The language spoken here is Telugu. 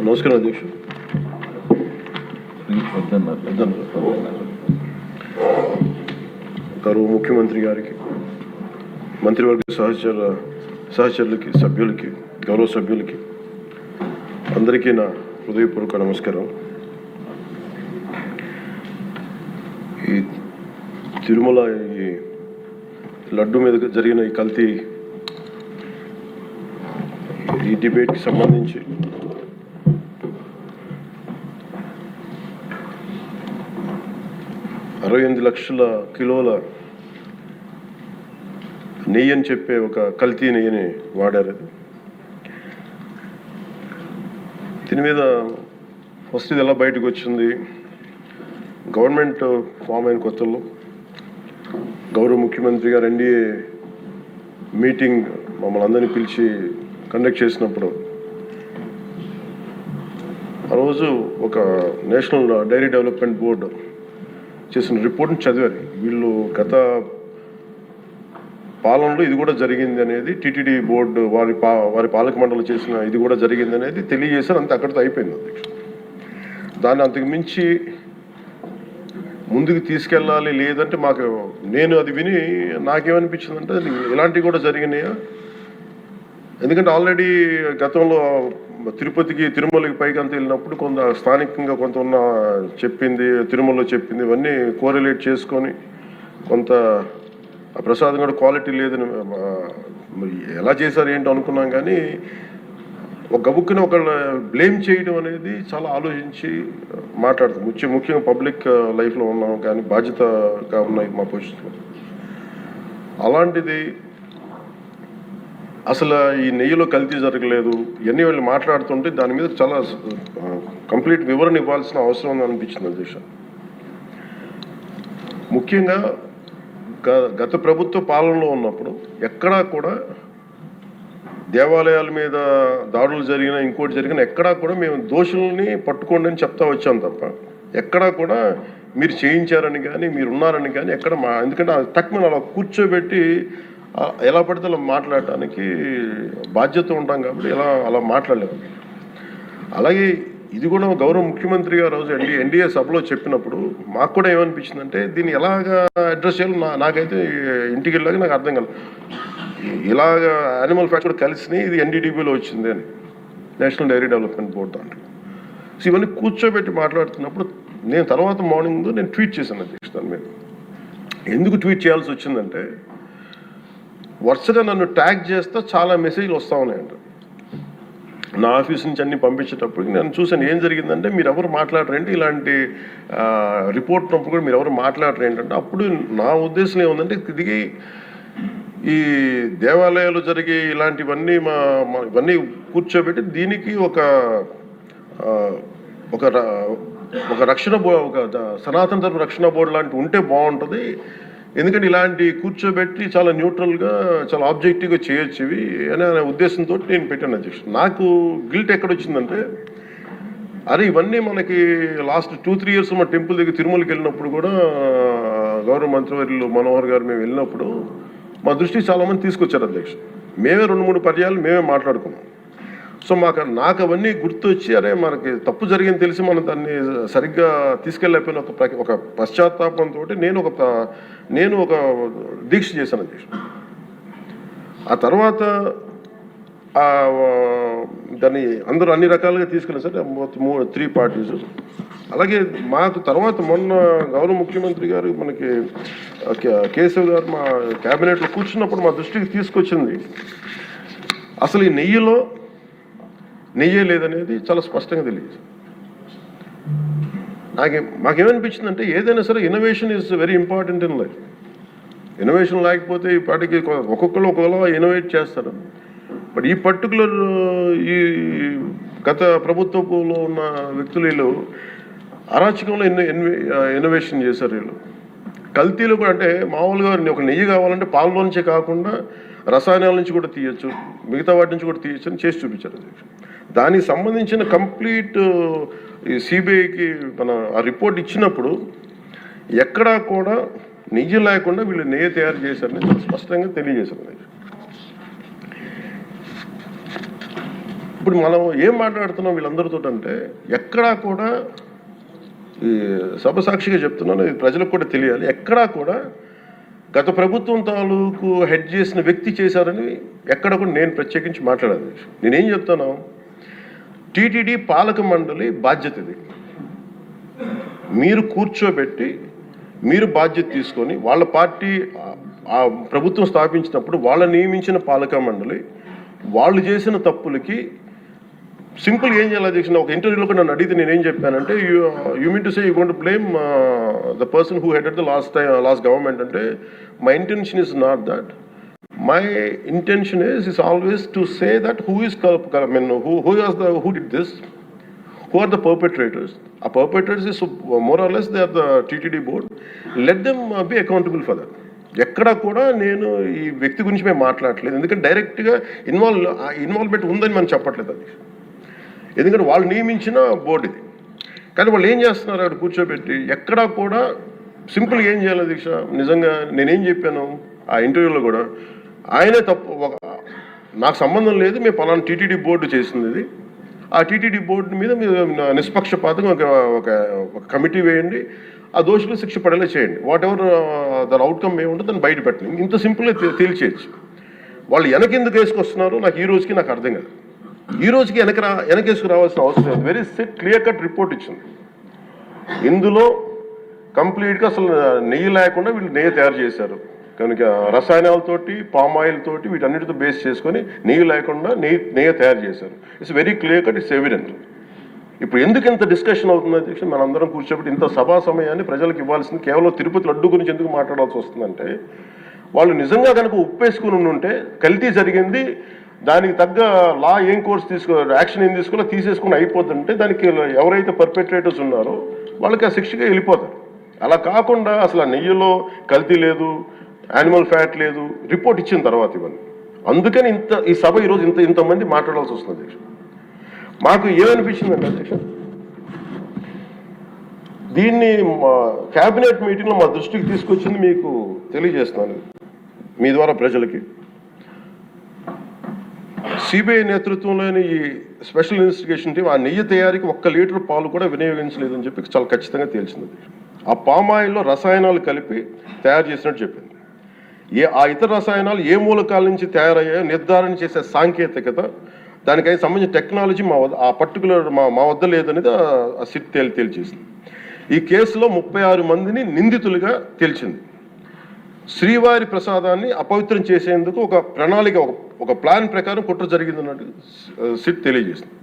నమస్కారం అధ్యక్ష. గౌరవ ముఖ్యమంత్రి గారికి, మంత్రివర్గ సహచరులకి, సభ్యులకి, గౌరవ సభ్యులకి అందరికీ నా హృదయపూర్వక నమస్కారం. ఈ తిరుమల ఈ లడ్డు మీద జరిగిన ఈ కల్తీ ఈ డిబేట్కి సంబంధించి $68 లక్షల కిలోల నెయ్యి అని చెప్పే ఒక కల్తీ నెయ్యిని వాడారు. దీని మీద ఫస్ట్ ఇది ఎలా బయటకు వచ్చింది? గవర్నమెంట్ ఫామ్ అయిన కొత్తలో గౌరవ ముఖ్యమంత్రి గారు ఎన్డీఏ మీటింగ్ మమ్మల్ని అందరినీ పిలిచి కండక్ట్ చేసినప్పుడు ఆ రోజు ఒక నేషనల్ డైరీ డెవలప్మెంట్ బోర్డు చేసిన రిపోర్ట్ని చదివారు. వీళ్ళు గత పాలనలో ఇది కూడా జరిగింది అనేది టీటీడీ బోర్డు వారి పాలక మండలి చేసిన ఇది కూడా జరిగింది అనేది తెలియజేశారు. అంతే, అక్కడితో అయిపోయింది అధ్యక్ష. దాన్ని అంతకు మించి ముందుకు తీసుకెళ్ళాలి. లేదంటే నేను అది విని నాకేమనిపించిందంటే అది ఇలాంటివి కూడా జరిగినాయా? ఎందుకంటే ఆల్రెడీ గతంలో తిరుపతికి తిరుమలకి పైకి అంతా వెళ్ళినప్పుడు కొంత స్థానికంగా కొంత ఉన్న చెప్పింది, తిరుమలలో చెప్పింది ఇవన్నీ కోరిలేట్ చేసుకొని కొంత ప్రసాదం కూడా క్వాలిటీ లేదని ఎలా చేశారు ఏంటో అనుకున్నాం. కానీ ఒక గబుక్కుని ఒకళ్ళ బ్లేమ్ చేయడం అనేది చాలా ఆలోచించి మాట్లాడతాం. ముఖ్యంగా పబ్లిక్ లైఫ్లో ఉన్నాం కానీ బాధ్యతగా ఉన్నాయి మా పొజిషన్లో. అలాంటిది అసలు ఈ నెయ్యిలో కల్తీ జరగలేదు ఇవన్నీ వాళ్ళు మాట్లాడుతుంటే దాని మీద చాలా కంప్లీట్ వివరణ ఇవ్వాల్సిన అవసరం ఉంది అనిపించింది అధ్యక్ష. ముఖ్యంగా గత ప్రభుత్వ పాలనలో ఉన్నప్పుడు ఎక్కడా కూడా దేవాలయాల మీద దాడులు జరిగినా ఇంకోటి జరిగినా ఎక్కడా కూడా మేము దోషుల్ని పట్టుకోండి అని చెప్తా వచ్చాం తప్ప ఎక్కడా కూడా మీరు చేయించారని కానీ మీరు ఉన్నారని కానీ ఎక్కడ ఎందుకంటే తక్కువ అలా కూర్చోబెట్టి ఎలా పడితే అలా మాట్లాడటానికి బాధ్యత ఉంటాం కాబట్టి అలా మాట్లాడలేము. అలాగే ఇది కూడా గౌరవ ముఖ్యమంత్రి గారు రోజు ఎన్డీఏ సభలో చెప్పినప్పుడు మాకు కూడా ఏమనిపించిందంటే దీన్ని ఎలాగా అడ్రస్ చేయాలో నాకైతే ఇంటికి వెళ్ళాక నాకు అర్థం కాలేదు. ఇలాగ యానిమల్ ఫ్యాక్ట్ కూడా కలిసి ఇది ఎన్డీడీబీలో వచ్చింది అని నేషనల్ డైరీ డెవలప్మెంట్ బోర్డు దాంట్లో. సో ఇవన్నీ కూర్చోబెట్టి మాట్లాడుతున్నప్పుడు నేను తర్వాత మార్నింగ్ నేను ట్వీట్ చేశాను అధ్యక్ష. దాని మీద ఎందుకు ట్వీట్ చేయాల్సి వచ్చిందంటే వరుసగా నన్ను ట్యాగ్ చేస్తే చాలా మెసేజ్లు వస్తూ ఉన్నాయంట. నా ఆఫీస్ నుంచి అన్ని పంపించేటప్పటికి నేను చూసాను ఏం జరిగిందంటే మీరు ఎవరు మాట్లాడరేంటి, ఇలాంటి రిపోర్ట్ ఉన్నప్పుడు కూడా మీరు ఎవరు మాట్లాడరు ఏంటంటే అప్పుడు నా ఉద్దేశం ఏముందంటే దిగి ఈ దేవాలయాలు జరిగే ఇలాంటివన్నీ ఇవన్నీ కూర్చోబెట్టి దీనికి ఒక రక్షణ ఒక సనాతన ధర్మ రక్షణ బోర్డు లాంటివి ఉంటే బాగుంటుంది. ఎందుకంటే ఇలాంటి కూర్చోబెట్టి చాలా న్యూట్రల్గా చాలా ఆబ్జెక్టివ్గా చేయొచ్చు ఇవి అనే ఉద్దేశంతో నేను పెట్టాను అధ్యక్ష. నాకు గిల్ట్ ఎక్కడొచ్చిందంటే అరే ఇవన్నీ మనకి లాస్ట్ 2-3 ఇయర్స్ మా టెంపుల్ దగ్గర తిరుమలకి వెళ్ళినప్పుడు కూడా గౌరవ మంత్రివర్యులు మనోహర్ గారు మేము వెళ్ళినప్పుడు మా దృష్టికి చాలామంది తీసుకొచ్చారు అధ్యక్ష. మేమే 2-3 పర్యాలు మేమే మాట్లాడుకున్నాం. సో నాకు అవన్నీ గుర్తొచ్చి అరే మనకి తప్పు జరిగింది తెలిసి మనం దాన్ని సరిగ్గా తీసుకెళ్ళకపోయిన ఒక పశ్చాత్తాపంతో నేను ఒక దీక్ష చేశాను అధ్యక్ష. ఆ తర్వాత దాన్ని అందరూ అన్ని రకాలుగా తీసుకెళ్ళారు సార్, 3 పార్టీస్. అలాగే మాకు తర్వాత మొన్న గౌరవ ముఖ్యమంత్రి గారు మనకి కేశవ్ గారు మా క్యాబినెట్లో కూర్చున్నప్పుడు మా దృష్టికి తీసుకొచ్చింది అసలు ఈ నెయ్యే లేదనేది చాలా స్పష్టంగా తెలియదు. మాకేమనిపించిందంటే ఏదైనా సరే innovation is very important in life. Innovation లేకపోతే ఈ పాటికి ఒక్కొక్కరు ఒక్కొక్కలా ఇన్నోవేట్ చేస్తారు. బట్ ఈ పర్టికులర్ ఈ గత ప్రభుత్వంలో ఉన్న వ్యక్తులు వీళ్ళు అరాచకంలో ఇన్నోవేషన్ చేశారు. వీళ్ళు కల్తీలు కూడా అంటే మామూలుగా ఒక నెయ్యి కావాలంటే పాలలో నుంచే కాకుండా రసాయనాల నుంచి కూడా తీయచ్చు, మిగతా వాటి నుంచి కూడా తీయచ్చు అని చేసి చూపించారు. దానికి సంబంధించిన కంప్లీట్ ఈ సిబిఐకి ఆ రిపోర్ట్ ఇచ్చినప్పుడు ఎక్కడా కూడా నెయ్యి లేకుండా వీళ్ళు నెయ్యి తయారు చేశారని స్పష్టంగా తెలియజేశారు. ఇప్పుడు మనం ఏం మాట్లాడుతున్నాం వీళ్ళందరితో అంటే ఎక్కడా కూడా ఈ సభ సాక్షిగా చెప్తున్నాను, ఇది ప్రజలకు కూడా తెలియాలి, ఎక్కడా కూడా గత ప్రభుత్వం తాలూకు హెడ్ చేసిన వ్యక్తి చేశారని ఎక్కడ కూడా నేను ప్రత్యేకించి మాట్లాడాలి. నేనేం చెప్తాను, టీటీడీ పాలక మండలి బాధ్యత ఇది. మీరు కూర్చోబెట్టి మీరు బాధ్యత తీసుకొని వాళ్ళ పార్టీ ఆ ప్రభుత్వం స్థాపించినప్పుడు వాళ్ళ నియమించిన పాలక మండలి వాళ్ళు చేసిన తప్పులకి సింపుల్ ఏం చేయాలి అధ్యక్ష, ఒక ఇంటర్వ్యూలో కూడా నన్ను అడిగితే నేనేం చెప్పానంటే you mean to say you going to blame the person who headed the last government అంటే my intention is not that. My intention is always to say that who did this, who are the perpetrators. A perpetrators is more or less they are the TTD board. Let them be accountable for that. ఎక్కడ కూడా నేను ఈ వ్యక్తి గురించి మేము మాట్లాడలేదు, ఎందుకంటే డైరెక్ట్గా ఇన్వాల్వ్మెంట్ ఉందని మనం చెప్పట్లేదు అది, ఎందుకంటే వాళ్ళు నియమించిన బోర్డు ఇది. కానీ వాళ్ళు ఏం చేస్తున్నారు అక్కడ కూర్చోబెట్టి, ఎక్కడా కూడా సింపుల్గా ఏం చేయాలి దీక్ష, నిజంగా నేనేం చెప్పాను ఆ ఇంటర్వ్యూలో కూడా, ఆయనే తప్పు, నాకు సంబంధం లేదు, మేము పలానా టీటీడీ బోర్డు చేసింది ఇది, ఆ టీటీడీ బోర్డు మీద మీరు నిష్పక్షపాతంగా ఒక కమిటీ వేయండి, ఆ దోషులు శిక్ష పడేలా చేయండి, వాట్ ఎవర్ దాని అవుట్కమ్ ఏముంటుందో దాన్ని బయట పెట్టండి, ఇంత సింపుల్గా తేల్చేయచ్చు. వాళ్ళు వెనకెందుకు వేసుకొస్తున్నారు నాకు ఈ రోజుకి నాకు అర్థం కాదు. ఈ రోజుకి వెనకేసుకు రావాల్సిన అవసరం లేదు. వెరీ క్లియర్ కట్ రిపోర్ట్ ఇచ్చింది. ఇందులో కంప్లీట్గా అసలు నెయ్యి లేకుండా వీళ్ళు నెయ్యి తయారు చేశారు కనుక, రసాయనాలతోటి పామాయిల్ తోటి వీటన్నిటితో బేస్ చేసుకొని నెయ్యి లేకుండా నెయ్యి తయారు చేశారు. It's very clear cut, it's evident. ఇప్పుడు ఎందుకు ఇంత డిస్కషన్ అవుతుంది అధ్యక్ష, మనందరం కూర్చోబెట్టి ఇంత సభా సమయాన్ని ప్రజలకు ఇవ్వాల్సింది కేవలం తిరుపతి లడ్డు గురించి ఎందుకు మాట్లాడాల్సి వస్తుందంటే, వాళ్ళు నిజంగా కనుక ఉప్పేసుకుని ఉంటే కల్తీ జరిగింది, దానికి తగ్గ లా ఏం కోర్స్ యాక్షన్ ఏం తీసుకోవాలో తీసేసుకుని అయిపోతుంటే దానికి ఎవరైతే పర్పెట్రేటర్స్ ఉన్నారో వాళ్ళకి ఆ శిక్షగా వెళ్ళిపోతారు. అలా కాకుండా అసలు ఆ నెయ్యిలో కల్తీ లేదు, యానిమల్ ఫ్యాట్ లేదు, రిపోర్ట్ ఇచ్చిన తర్వాత ఇవన్నీ. అందుకని ఈ సభ ఈరోజు ఇంతమంది మాట్లాడాల్సి వస్తుంది అధ్యక్ష. మాకు ఏమనిపించిందంటే అధ్యక్ష, దీన్ని క్యాబినెట్ మీటింగ్లో మా దృష్టికి తీసుకొచ్చింది మీకు తెలియజేస్తున్నాను మీ ద్వారా ప్రజలకి. సిబిఐ నేతృత్వంలోని ఈ స్పెషల్ ఇన్వెస్టిగేషన్ టీం ఆ నెయ్యి తయారీకి 1 లీటర్ పాలు కూడా వినియోగించలేదని చెప్పి చాలా ఖచ్చితంగా తేల్చింది. ఆ పామాయిల్లో రసాయనాలు కలిపి తయారు చేసినట్టు చెప్పింది. ఆ ఇతర రసాయనాలు ఏ మూలకాల నుంచి తయారయ్యాయో నిర్ధారణ చేసే సాంకేతికత, దానికి సంబంధించిన టెక్నాలజీ ఆ పర్టికులర్ మా వద్ద లేదనేది ఆ సిట్ తేల్చేసింది. ఈ కేసులో 36 మందిని నిందితులుగా తేల్చింది. శ్రీవారి ప్రసాదాన్ని అపవిత్రం చేసేందుకు ఒక ప్రణాళిక, ఒక ప్లాన్ ప్రకారం కుట్ర జరిగిందన్నట్టు సిట్ తెలియజేసింది.